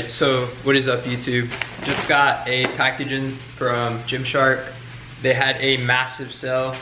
So what is up, YouTube? Just got a package in from Gymshark. They had a massive sale,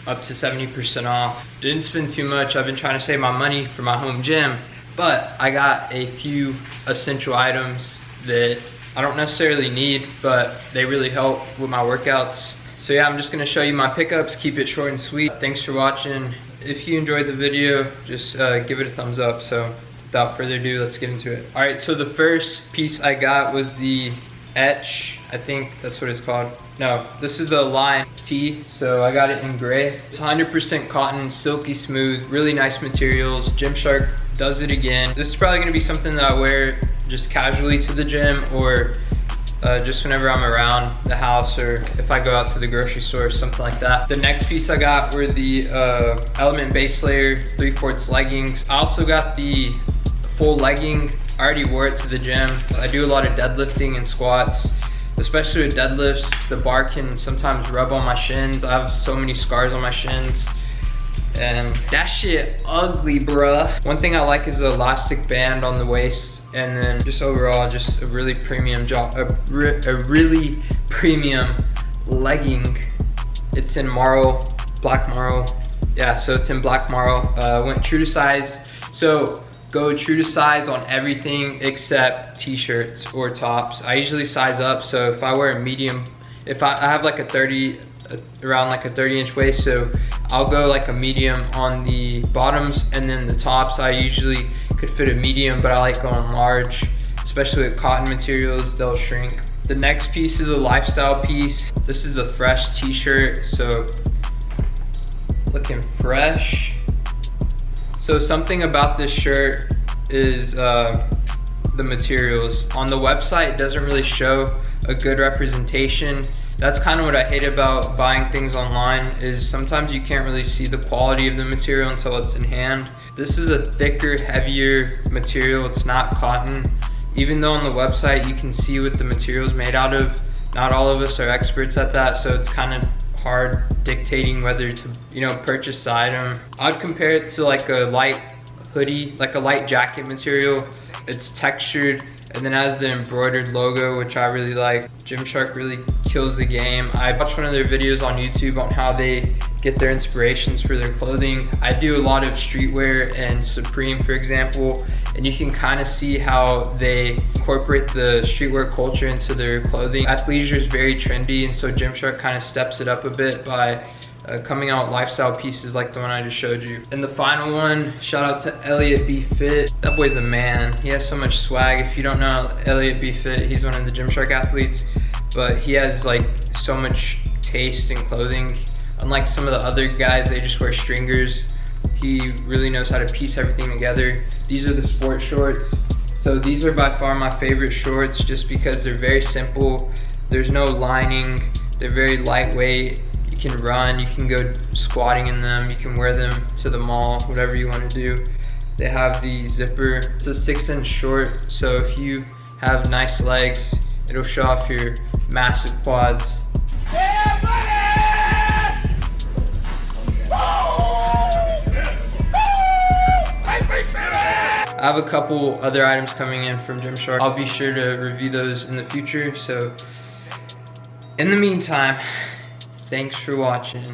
up to 70% off. Didn't spend too much. I've been trying to save my money for my home gym, but I got a few essential items that I don't necessarily need, but they really help with my workouts. So yeah, I'm just gonna show you my pickups, keep it short and sweet. Thanks for watching. If you enjoyed the video, just give it a thumbs up. So without further ado, let's get into it. All right, so the first piece I got was the Etch, I think that's what it's called. No, this is the Lime Tee, so I got it in gray. It's 100% cotton, silky smooth, really nice materials. Gymshark does it again. This is probably gonna be something that I wear just casually to the gym, or just whenever I'm around the house, or if I go out to the grocery store or something like that. The next piece I got were the Element base layer 3/4 leggings. I also got the full legging. I already wore it to the gym. I do a lot of deadlifting and squats, especially with deadlifts. The bar can sometimes rub on my shins. I have so many scars on my shins, and that shit ugly, bruh. One thing I like is the elastic band on the waist, and then just overall, just a really premium job, a really premium legging. It's in Marl, black Marl. Yeah, so it's in black Marl. Went true to size. So go true to size on everything except t-shirts or tops. I usually size up, so if I wear a medium, if I have like a 30, around like a 30-inch waist, so I'll go like a medium on the bottoms, and then the tops I usually could fit a medium, but I like going large, especially with cotton materials, they'll shrink. The next piece is a lifestyle piece. This is the Fresh t-shirt, so looking fresh. So something about this shirt is the materials. On the website, it doesn't really show a good representation. That's kind of what I hate about buying things online, is sometimes you can't really see the quality of the material until it's in hand. This is a thicker, heavier material. It's not cotton. Even though on the website you can see what the material is made out of, not all of us are experts at that, so it's kind of hard dictating whether to, you know, purchase the item. I'd compare it to like a light hoodie, like a light jacket material. It's textured and then has the embroidered logo, which I really like. Gymshark really kills the game. I watched one of their videos on YouTube on how they get their inspirations for their clothing. I do a lot of streetwear and Supreme, for example, and you can kind of see how they incorporate the streetwear culture into their clothing. Athleisure is very trendy, and so Gymshark kind of steps it up a bit by coming out with lifestyle pieces like the one I just showed you. And the final one, shout out to Elliot B Fit. That boy's a man. He has so much swag. If you don't know Elliot B Fit, he's one of the Gymshark athletes, but he has like so much taste in clothing. Unlike some of the other guys, they just wear stringers. He really knows how to piece everything together. These are the sport shorts. So these are by far my favorite shorts, just because they're very simple. There's no lining. They're very lightweight. You can run, you can go squatting in them, you can wear them to the mall, whatever you want to do. They have the zipper. It's a 6-inch short, so if you have nice legs, it'll show off your massive quads. I have a couple other items coming in from Gymshark. I'll be sure to review those in the future. So in the meantime, thanks for watching.